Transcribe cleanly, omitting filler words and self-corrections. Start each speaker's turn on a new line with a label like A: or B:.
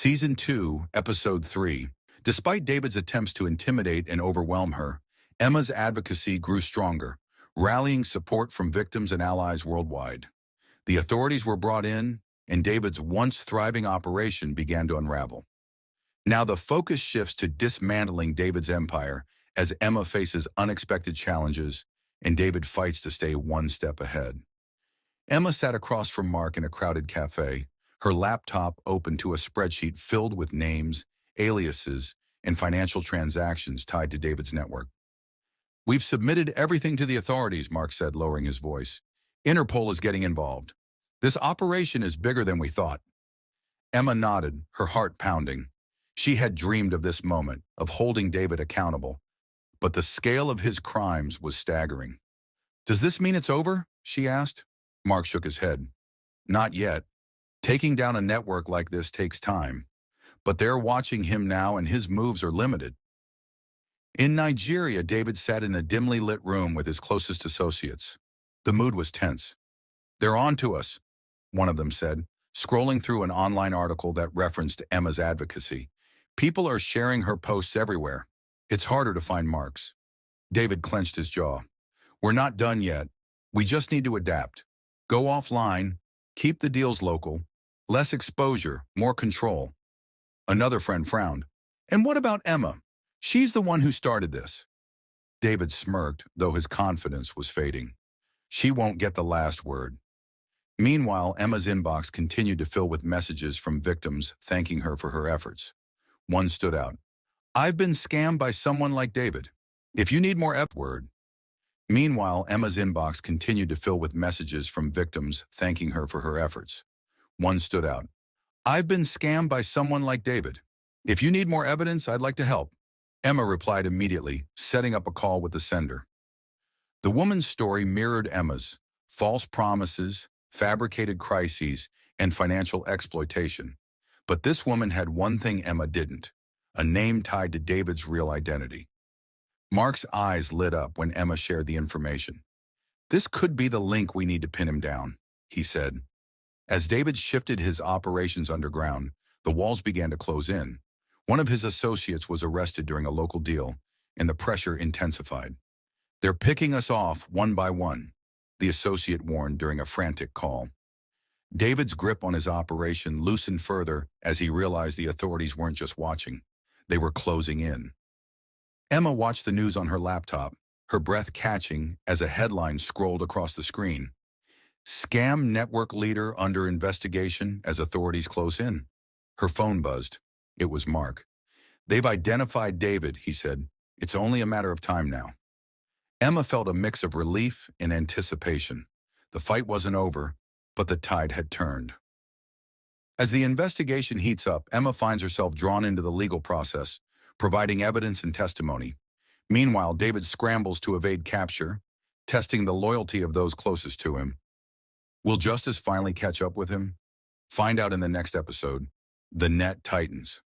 A: Season 2, Episode 3. Despite David's attempts to intimidate and overwhelm her, Emma's advocacy grew stronger, rallying support from victims and allies worldwide. The authorities were brought in, and David's once thriving operation began to unravel. Now the focus shifts to dismantling David's empire as Emma faces unexpected challenges and David fights to stay one step ahead. Emma sat across from Mark in a crowded cafe, her laptop open to a spreadsheet filled with names, aliases, and financial transactions tied to David's network. "We've submitted everything to the authorities," Mark said, lowering his voice. "Interpol is getting involved. This operation is bigger than we thought." Emma nodded, her heart pounding. She had dreamed of this moment, of holding David accountable, but the scale of his crimes was staggering. "Does this mean it's over?" she asked. Mark shook his head. "Not yet. Taking down a network like this takes time, but they're watching him now and his moves are limited." In Nigeria, David sat in a dimly lit room with his closest associates. The mood was tense. "They're on to us," one of them said, scrolling through an online article that referenced Emma's advocacy. "People are sharing her posts everywhere. It's harder to find Mark's." David clenched his jaw. "We're not done yet. We just need to adapt. Go offline, keep the deals local. Less exposure, more control." Another friend frowned. "And what about Emma? She's the one who started this." David smirked, though his confidence was fading. "She won't get the last word." Meanwhile, Emma's inbox continued to fill with messages from victims thanking her for her efforts. One stood out. "I've been scammed by someone like David. If you need more word." Meanwhile, Emma's inbox continued to fill with messages from victims thanking her for her efforts. One stood out. "I've been scammed by someone like David. If you need more evidence, I'd like to help." Emma replied immediately, setting up a call with the sender. The woman's story mirrored Emma's: false promises, fabricated crises, and financial exploitation. But this woman had one thing Emma didn't: a name tied to David's real identity. Mark's eyes lit up when Emma shared the information. "This could be the link we need to pin him down," he said. As David shifted his operations underground, the walls began to close in. One of his associates was arrested during a local deal, and the pressure intensified. "They're picking us off one by one," the associate warned during a frantic call. David's grip on his operation loosened further as he realized the authorities weren't just watching, they were closing in. Emma watched the news on her laptop, her breath catching as a headline scrolled across the screen. "Scam network leader under investigation as authorities close in." Her phone buzzed. It was Mark. "They've identified David," he said. "It's only a matter of time now." Emma felt a mix of relief and anticipation. The fight wasn't over, but the tide had turned. As the investigation heats up, Emma finds herself drawn into the legal process, providing evidence and testimony. Meanwhile, David scrambles to evade capture, testing the loyalty of those closest to him. Will justice finally catch up with him? Find out in the next episode. The Net Titans.